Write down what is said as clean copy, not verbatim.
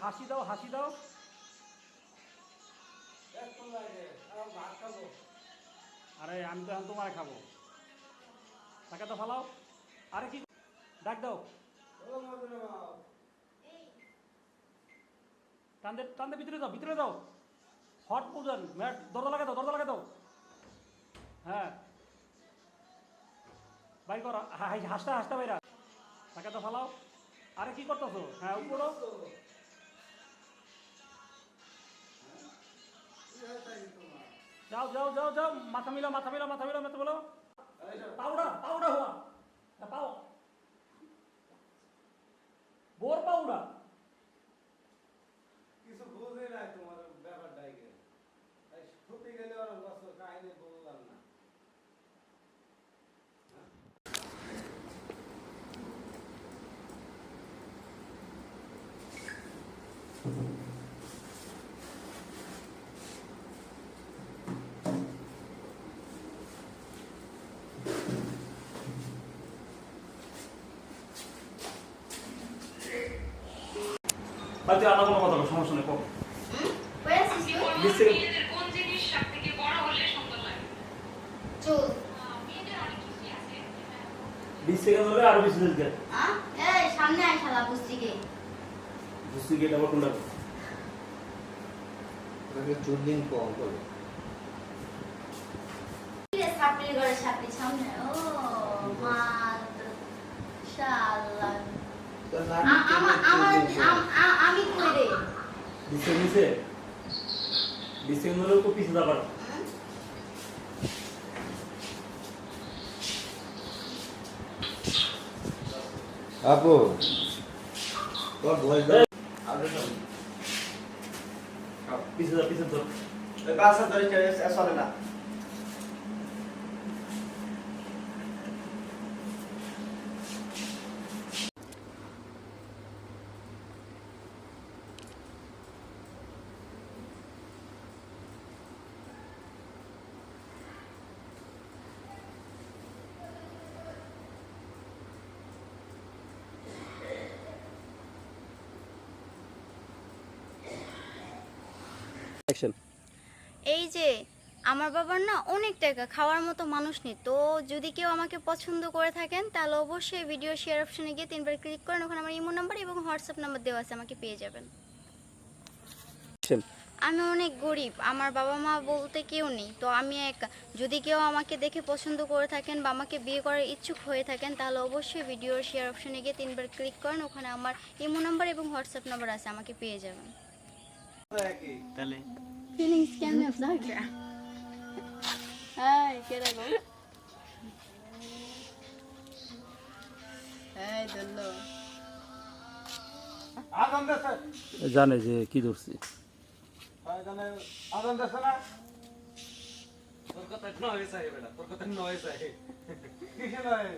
হাসি দাও, হাসি দাও। আরে আমি তো এখন তোমার খাবো, টাকা তো ফালাও। আরে কি ডাক দাও, টানদে টানদে, ভিতরে দাও, ভিতরে দাও। হট পূজন ম্যাট, দরজা লাগা দাও, দরজা লাগা দাও। হ্যাঁ বাই করো, হাসটা হাসটা বাইরা, টাকা তো ফালাও। আরে কি করতেছো? হ্যাঁ উপরো, যাও যাও যাও যাও, মাথা মিলাও, মাথা মিলাও, মাথা মিলাও, মাথা মিলাও। পাউডার পাউডার হওয়া, পাও বোর পাউডার। কিছু বুঝে নাই তোমার ব্যাপারটাই ছুটি গেলে আর বছর কাহিনী বললাম না। বাড়িতে আলাদা কোনো কথা বলো, সমস্যা নেই। কোন জিনিস সবথেকে বড় হলে সুন্দর লাগে? চুল। মেয়েদের অনেক কিছু আছে। 20 সেকেন্ড হলে আরো 20 সেকেন্ড গেট। এই সামনে আয় শালা বুস্তিকে। বুঝছি গেট আবার কোনটা? তাকে চুলিং কম করে। কিরে সাপড়ি করে সাপড়ি সামনে। ও মা শালা। আমি কই রে? 20 সেকেন্ড নিচে, 20 সেকেন্ড হলে তো পিছে যাবার। আপু তোর ভয়েস দাও। পিছে যা, পিছে যা। এই বাসা ধরে চলে না। এই যে আমার বাবার না অনেক টাকা, খাওয়ার মতো মানুষ নেই। তো যদি কেউ আমাকে পছন্দ করে থাকেন তাহলে অবশ্যই ভিডিও শেয়ার অপশনে গিয়ে 3 বার ক্লিক করেন, ওখানে আমার ইমো নাম্বার এবং হোয়াটসঅ্যাপ নাম্বার দেওয়া আছে, আমাকে পেয়ে যাবেন। আমি অনেক গরিব, আমার বাবা মা বলতে কেউ নেই, তো আমি একা। যদি কেউ আমাকে দেখে পছন্দ করে থাকেন বা আমাকে বিয়ে করার ইচ্ছুক হয়ে থাকেন তাহলে অবশ্যই ভিডিও শেয়ার অপশনে গিয়ে 3 বার ক্লিক করেন, ওখানে আমার ইমো নাম্বার এবং হোয়াটসঅ্যাপ নাম্বার আছে, আমাকে পেয়ে যাবেন। তাহলে Feelings can have that. Hi, get a go. Hey, Dullo. আজান দেছে। জানে যে কি ধরছি। জানে আজান দেছে না। তোর কথা নয় চাই বেটা, তোর কথা নয় চাই। কিসে নয়?